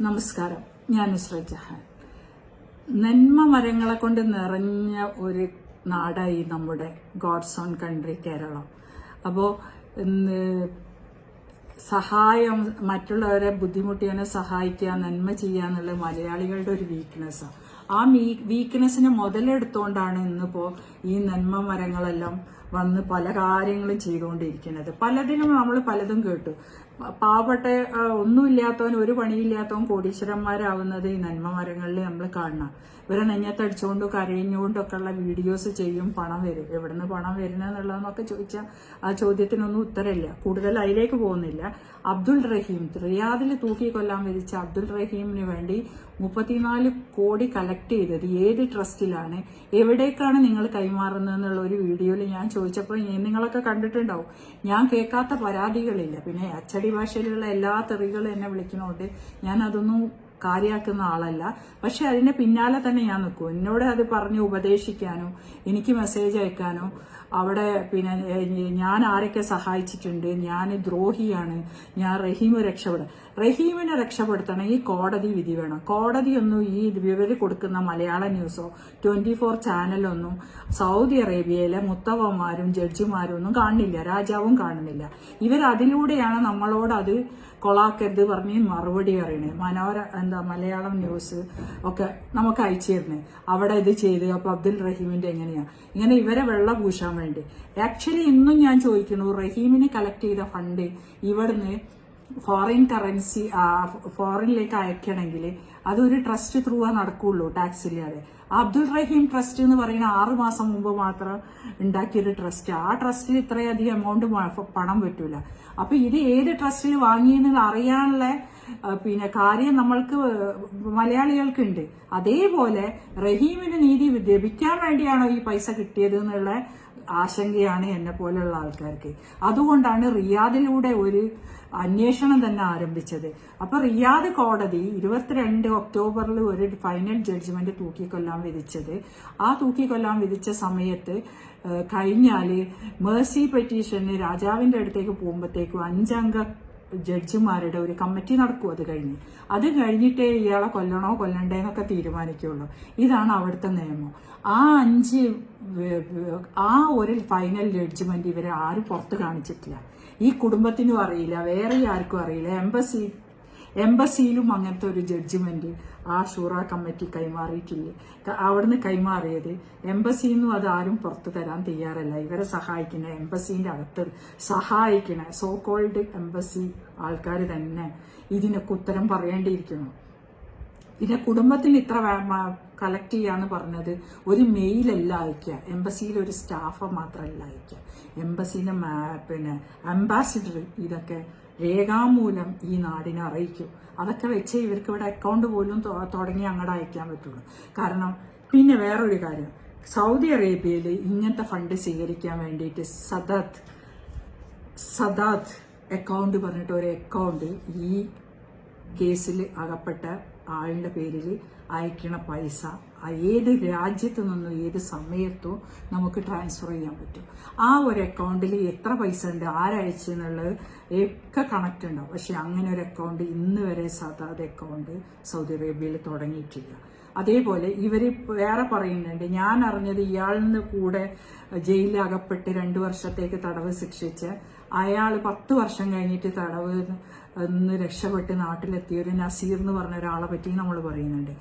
നമസ്കാരം, ഞാൻ നുസ്രത്ത് ജഹാൻ. നന്മ മരങ്ങളെ കൊണ്ട് നിറഞ്ഞ ഒരു നാടായി നമ്മുടെ ഗോഡ്സ് ഓൺ കൺട്രി കേരളം. അപ്പോൾ സഹായം, മറ്റുള്ളവരെ ബുദ്ധിമുട്ടിയവനെ സഹായിക്കുക, നന്മ ചെയ്യുക എന്നുള്ളത് മലയാളികളുടെ ഒരു വീക്ക്നെസ്സാണ്. ആ വീക്ക്നെസ്സിന് മുതലെടുത്തുകൊണ്ടാണ് ഇന്നിപ്പോൾ ഈ നന്മ മരങ്ങളെല്ലാം വന്ന് പല കാര്യങ്ങളും ചെയ്തുകൊണ്ടിരിക്കുന്നത്. പലതിനും നമ്മൾ പലതും കേട്ടു. പാവപ്പെട്ട ഒന്നുമില്ലാത്തവൻ, ഒരു പണിയില്ലാത്തവൻ കോടീശ്വരന്മാരാവുന്നത് ഈ നന്മ മരങ്ങളിൽ നമ്മൾ കാണണം. ഇവരെ നെഞ്ഞത്തടിച്ചുകൊണ്ടും കരഞ്ഞുകൊണ്ടൊക്കെ ഉള്ള വീഡിയോസ് ചെയ്യും, പണം വരും. എവിടെ നിന്ന് പണം വരുന്നതെന്നുള്ളതെന്നൊക്കെ ചോദിച്ചാൽ ആ ചോദ്യത്തിനൊന്നും ഉത്തരമില്ല. കൂടുതൽ അതിലേക്ക് പോകുന്നില്ല. അബ്ദുൾ റഹീം, റിയാദിൽ തൂക്കിക്കൊല്ലാൻ വിധിച്ച അബ്ദുൾ റഹീമിന് വേണ്ടി 34 കോടി കളക്ട് ചെയ്തത് ഏത് ട്രസ്റ്റിലാണ്, എവിടേക്കാണ് നിങ്ങൾ കൈമാറുന്നത് എന്നുള്ള ഒരു വീഡിയോയിൽ ഞാൻ ചോദിച്ചപ്പോൾ നിങ്ങളൊക്കെ കണ്ടിട്ടുണ്ടാവും. ഞാൻ കേൾക്കാത്ത പരാതികളില്ല. പിന്നെ അച്ചടി ഭാഷയിലുള്ള എല്ലാ തെറികളും എന്നെ വിളിക്കുന്നതുകൊണ്ട് ഞാൻ അതൊന്നും കാര്യമാക്കുന്ന ആളല്ല. പക്ഷെ അതിന്റെ പിന്നാലെ തന്നെ ഞാൻ നിൽക്കും. എന്നോട് അത് പറഞ്ഞ് ഉപദേശിക്കാനോ എനിക്ക് മെസ്സേജ് അയക്കാനോ അവിടെ പിന്നെ ഞാൻ ആരൊക്കെ സഹായിച്ചിട്ടുണ്ട്, ഞാൻ ദ്രോഹിയാണ്, ഞാൻ റഹീമിനെ രക്ഷപ്പെടുത്തണമെങ്കിൽ കോടതി വിധി വേണം. കോടതിയൊന്നും ഈ ഇവർ കൊടുക്കുന്ന മലയാള ന്യൂസോ 24 ചാനലൊന്നും സൗദി അറേബ്യയിലെ മുത്തവന്മാരും ജഡ്ജിമാരും ഒന്നും കാണുന്നില്ല, രാജാവും കാണുന്നില്ല. ഇവരതിലൂടെയാണ് നമ്മളോട് അത് കൊളാക്കരുത് പറഞ്ഞ് മറുപടി അറിയണേ. മലയാളം ന്യൂസ് ഒക്കെ നമുക്ക് അയച്ചു തരുന്നേ. അവിടെ ഇത് ചെയ്ത് അപ്പൊ അബ്ദുൽ റഹീമിന്റെ എങ്ങനെയാ ഇങ്ങനെ ഇവരെ വെള്ളം പൂശാൻ വേണ്ടി. ആക്ച്വലി ഇന്നും ഞാൻ ചോദിക്കുന്നു, റഹീമിന് കളക്ട് ചെയ്ത ഫണ്ട് ഇവിടുന്ന് ഫോറിൻ കറൻസി ഫോറിനിലേക്ക് അയക്കണമെങ്കിൽ അതൊരു ട്രസ്റ്റ് ത്രൂ നടക്കുള്ളൂ, ടാക്സ് ഇല്ലാതെ. അബ്ദുൾ റഹീം ട്രസ്റ്റ് എന്ന് പറയുന്ന 6 മാസം മുമ്പ് മാത്രം ഉണ്ടാക്കിയൊരു ട്രസ്റ്റ്. ആ ട്രസ്റ്റിൽ ഇത്രയധികം എമൗണ്ട് പണം പറ്റൂല. അപ്പൊ ഇത് ഏത് ട്രസ്റ്റിൽ വാങ്ങിയെന്ന് അറിയാനുള്ള പിന്നെ കാര്യം നമ്മൾക്ക് മലയാളികൾക്കുണ്ട്. അതേപോലെ റഹീമിന് നീതി ലഭിക്കാൻ വേണ്ടിയാണോ ഈ പൈസ കിട്ടിയത് എന്നുള്ള ആശങ്കയാണ് എന്നെ പോലെയുള്ള ആൾക്കാർക്ക്. അതുകൊണ്ടാണ് റിയാദിലൂടെ ഒരു അന്വേഷണം തന്നെ ആരംഭിച്ചത്. അപ്പൊ റിയാദ് കോടതി 22 ഒക്ടോബറിൽ ഒരു ഫൈനൽ ജഡ്ജ്മെന്റ് തൂക്കിക്കൊല്ലാൻ വിധിച്ചത്. ആ തൂക്കിക്കൊല്ലാൻ വിധിച്ച സമയത്ത് കഴിഞ്ഞാല് മേഴ്സി പെറ്റീഷന് രാജാവിന്റെ അടുത്തേക്ക് പോകുമ്പോഴത്തേക്കും 5 അംഗ ജഡ്ജിമാരുടെ ഒരു കമ്മിറ്റി നടക്കും. അത് കഴിഞ്ഞിട്ടേ ഇയാളെ കൊല്ലണോ കൊല്ലണ്ടേന്നൊക്കെ തീരുമാനിക്കുള്ളൂ. ഇതാണ് അവിടുത്തെ നിയമം. ആ ഒരു ഫൈനൽ ജഡ്ജ്മെന്റ് ഇവരെ ആരും പുറത്ത് കാണിച്ചിട്ടില്ല. ഈ കുടുംബത്തിനും അറിയില്ല, വേറെ ആർക്കും അറിയില്ല. എംബസിയിലും അങ്ങനത്തെ ഒരു ജഡ്ജ്മെന്റ് ആ ഷൂറ കമ്മിറ്റി കൈമാറിയിട്ടില്ലേ. അവിടുന്ന് കൈമാറിയത് എംബസിയിൽ നിന്നും അത് ആരും പുറത്തു തരാൻ തയ്യാറല്ല. ഇവരെ സഹായിക്കുന്ന എംബസിന്റെ അകത്ത് സഹായിക്കണ സോ കോൾഡ് എംബസി ആൾക്കാർ തന്നെ ഇതിനൊക്കെ ഉത്തരം പറയേണ്ടിയിരിക്കുന്നു. പിന്നെ കുടുംബത്തിന് ഇത്ര കളക്ട് ചെയ്യാന്ന് പറഞ്ഞത് ഒരു മെയിലല്ല അയക്കുക, എംബസിയിൽ ഒരു സ്റ്റാഫ് മാത്രമല്ല അയക്കുക. എംബസിന്റെ പിന്നെ അംബാസിഡർ ഇതൊക്കെ രേഖാമൂലം ഈ നാടിനെ അറിയിക്കും. അതൊക്കെ വെച്ച് ഇവർക്ക് ഇവിടെ അക്കൗണ്ട് പോലും തുടങ്ങി അങ്ങോട്ട് അയക്കാൻ പറ്റുള്ളൂ. കാരണം പിന്നെ വേറൊരു കാര്യം, സൗദി അറേബ്യയിൽ ഇങ്ങനത്തെ ഫണ്ട് സ്വീകരിക്കാൻ വേണ്ടിയിട്ട് സദാത്ത് അക്കൗണ്ട് പറഞ്ഞിട്ട് ഒരു അക്കൗണ്ട് ഈ കേസിൽ അകപ്പെട്ട ആളിന്റെ പേരിൽ അയക്കണ പൈസ ഏത് രാജ്യത്തു നിന്നും ഏത് സമയത്തും നമുക്ക് ട്രാൻസ്ഫർ ചെയ്യാൻ പറ്റും. ആ ഒരു അക്കൗണ്ടിൽ എത്ര പൈസ ഉണ്ട്, ആരയച്ചെന്നുള്ളത് ഒക്കെ കണക്ട് ഉണ്ടാവും. പക്ഷെ അങ്ങനെ ഒരു അക്കൗണ്ട് ഇന്ന് വരെ സദാത് അക്കൗണ്ട് സൗദി അറേബ്യയിൽ തുടങ്ങിയിട്ടില്ല. അതേപോലെ ഇവര് വേറെ പറയുന്നുണ്ട്, ഞാൻ അറിഞ്ഞത് ഇയാളിന് കൂടെ ജയിലിൽ അകപ്പെട്ട് 2 വർഷത്തേക്ക് തടവ് ശിക്ഷിച്ച് അയാൾ 10 വർഷം കഴിഞ്ഞിട്ട് തടവ് ഒന്ന് രക്ഷപ്പെട്ട് നാട്ടിലെത്തിയ ഒരു നസീർ എന്ന് പറഞ്ഞ ഒരാളെ പറ്റി നമ്മൾ പറയുന്നുണ്ട്.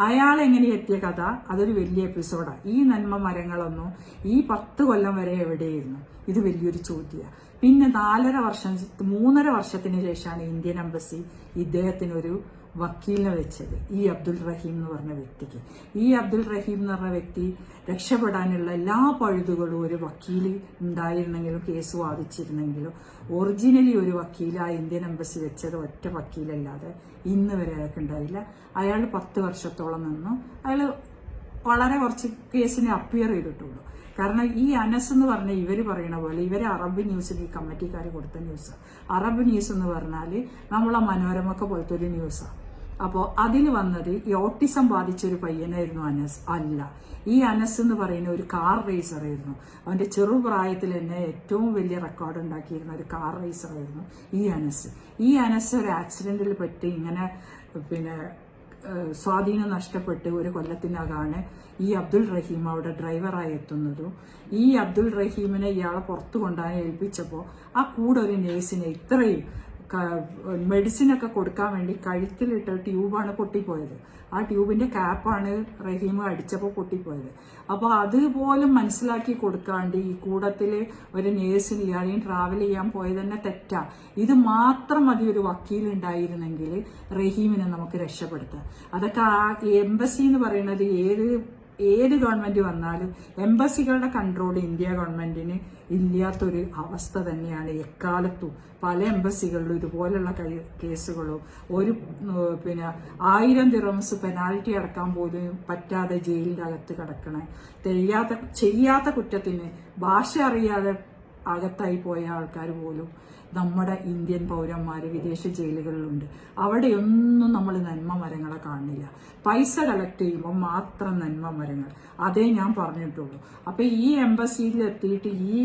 അയാൾ എങ്ങനെ എത്തിയ കഥ അതൊരു വലിയ എപ്പിസോഡാണ്. ഈ നന്മ മരങ്ങളൊന്നും ഈ 10 കൊല്ലം വരെ എവിടെയായിരുന്നു? ഇത് വലിയൊരു ചോദ്യമാണ്. പിന്നെ 3.5 വർഷത്തിന് ശേഷമാണ് ഇന്ത്യൻ എംബസി ഇദ്ദേഹത്തിനൊരു വക്കീലിനെ വെച്ചത്, ഈ അബ്ദുൾ റഹീം എന്ന് പറഞ്ഞ വ്യക്തിക്ക്. ഈ അബ്ദുൾ റഹീം എന്ന് പറഞ്ഞ വ്യക്തി രക്ഷപ്പെടാനുള്ള എല്ലാ പഴുതുകളും ഒരു വക്കീൽ ഉണ്ടായിരുന്നെങ്കിലും, കേസ് വാദിച്ചിരുന്നെങ്കിലും, ഒറിജിനലി ഒരു വക്കീൽ ആ ഇന്ത്യൻ എംബസി വെച്ചത് ഒറ്റ വക്കീലല്ലാതെ ഇന്ന് വരെ അയാൾക്ക് ഉണ്ടായില്ല. അയാൾ 10 വർഷത്തോളം നിന്നു. അയാൾ വളരെ കുറച്ച് കേസിന് അപ്പിയർ ചെയ്തിട്ടുള്ളൂ. കാരണം ഈ അനസ് എന്ന് പറഞ്ഞ ഇവർ പറയണ പോലെ ഇവരെ അറബ് ന്യൂസിൽ ഈ കമ്മിറ്റിക്കാർ കൊടുത്ത ന്യൂസ്. അറബ് ന്യൂസ് എന്ന് പറഞ്ഞാൽ നമ്മളെ മനോരമൊക്കെ പോലത്തെ ഒരു ന്യൂസാണ്. അപ്പോൾ അതിൽ വന്നത് ഈ ഓട്ടിസം ബാധിച്ചൊരു പയ്യനായിരുന്നു അനസ് അല്ല. ഈ അനസ് എന്ന് പറയുന്ന ഒരു കാർ റേസറായിരുന്നു. അവന്റെ ചെറുപ്രായത്തിൽ തന്നെ ഏറ്റവും വലിയ റെക്കോർഡ് ഉണ്ടാക്കിയിരുന്ന ഒരു കാർ റേസറായിരുന്നു ഈ അനസ്. ഈ അനസ് ഒരു ആക്സിഡന്റിൽ പറ്റി ഇങ്ങനെ പിന്നെ സ്വാധീനം നഷ്ടപ്പെട്ട് ഒരു കൊല്ലത്തിനകാണ് ഈ അബ്ദുൾ റഹീം അവിടെ ഡ്രൈവറായി എത്തുന്നതും ഈ അബ്ദുൾ റഹീമിനെ ഇയാളെ പുറത്തു കൊണ്ടുപോകാൻ ഏൽപ്പിച്ചപ്പോൾ ആ കൂടെ ഒരു നേഴ്സിനെ ഇത്രയും മെഡിസിനൊക്കെ കൊടുക്കാൻ വേണ്ടി കഴുത്തിലിട്ട ട്യൂബാണ് പൊട്ടിപ്പോയത്. ആ ട്യൂബിന്റെ ക്യാപ്പാണ് റഹീം അടിച്ചപ്പോൾ പൊട്ടിപ്പോയത്. അപ്പോൾ അതുപോലും മനസ്സിലാക്കി കൊടുക്കാണ്ട് ഈ കൂടത്തില് ഒരു നേഴ്സിന് ഇയാളെയും ട്രാവൽ ചെയ്യാൻ പോയത് തന്നെ തെറ്റാ. ഇത് മാത്രം മതി ഒരു വക്കീലുണ്ടായിരുന്നെങ്കിൽ റഹീമിനെ നമുക്ക് രക്ഷപ്പെടുത്താം. അതൊക്കെ ആ എംബസി എന്ന് പറയുന്നത് ഏത് ഗവൺമെന്റ് വന്നാലും എംബസികളുടെ കൺട്രോൾ ഇന്ത്യ ഗവൺമെന്റിന് ഇല്ലാത്തൊരു അവസ്ഥ തന്നെയാണ് എക്കാലത്തും. പല എംബസികളിലും ഇതുപോലുള്ള കേസുകളോ പിന്നെ 1000 ദിറംസ് പെനാൽറ്റി അടക്കാൻ പോലും പറ്റാതെ ജയിലിന്റെ അകത്ത് കിടക്കണേ, ചെയ്യാത്ത കുറ്റത്തിന് ഭാഷ അറിയാതെ അകത്തായി പോയ ആൾക്കാർ പോലും നമ്മുടെ ഇന്ത്യൻ പൗരന്മാര് വിദേശ ജയിലുകളിലുണ്ട്. അവിടെയൊന്നും നമ്മൾ നന്മ മരങ്ങളെ കാണുന്നില്ല. പൈസ കളക്ട് ചെയ്യുമ്പോൾ മാത്രം നന്മ മരങ്ങൾ, അതേ ഞാൻ പറഞ്ഞിട്ടുള്ളൂ. അപ്പൊ ഈ എംബസിയിൽ എത്തിയിട്ട് ഈ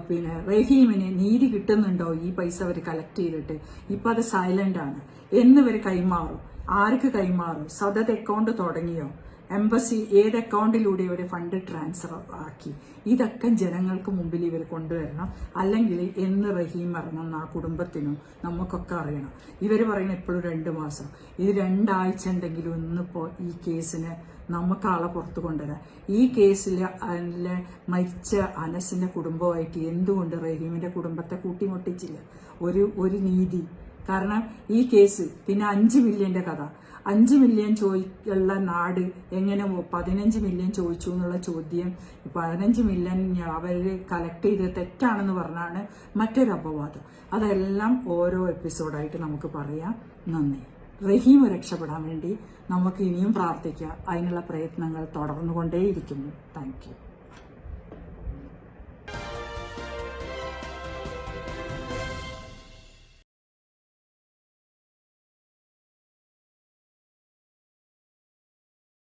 പിന്നെ റഹീമിന് നീതി കിട്ടുന്നുണ്ടോ? ഈ പൈസ അവർ കളക്ട് ചെയ്തിട്ട് ഇപ്പൊ അത് സൈലന്റ് ആണ്. എന്നിവർ കൈമാറും. ആർക്ക് കൈമാറും? സദത് അക്കൗണ്ട് തുടങ്ങിയോ? എംബസി ഏത് അക്കൗണ്ടിലൂടെ ഇവർ ഫണ്ട് ട്രാൻസ്ഫർ ആക്കി? ഇതൊക്കെ ജനങ്ങൾക്ക് മുമ്പിൽ ഇവർ കൊണ്ടുവരണം. അല്ലെങ്കിൽ എന്ന് റഹീം ഇറങ്ങുന്ന ആ കുടുംബത്തിനും നമുക്കൊക്കെ അറിയണം. ഇവർ പറയുന്ന എപ്പോഴും 2 മാസം, ഇത് 2 ആഴ്ച ഉണ്ടെങ്കിലും ഇന്നിപ്പോ ഈ കേസിന് നമുക്ക് ആളെ പുറത്തു കൊണ്ടുവരാം. ഈ കേസിൽ മരിച്ച അനസിന്റെ കുടുംബമായിട്ട് എന്തുകൊണ്ട് റഹീമിന്റെ കുടുംബത്തെ കൂട്ടിമുട്ടിച്ചില്ല? ഒരു നീതി. കാരണം ഈ കേസ് പിന്നെ 5 മില്യന്റെ കഥ, 5 മില്യൺ ഉള്ള നാട് എങ്ങനെ 15 മില്യൺ ചോദിച്ചു എന്നുള്ള ചോദ്യം, 15 മില്യൺ അവര് കളക്ട് ചെയ്ത് തെറ്റാണെന്ന് പറഞ്ഞാണ് മറ്റൊരു അപവാദം. അതെല്ലാം ഓരോ എപ്പിസോഡായിട്ട് നമുക്ക് പറയാം. നന്ദി. റഹീം രക്ഷപ്പെടാൻ വേണ്ടി നമുക്ക് ഇനിയും പ്രാർത്ഥിക്കാം. അതിനുള്ള പ്രയത്നങ്ങൾ തുടർന്നുകൊണ്ടേയിരിക്കുന്നു. Thank you.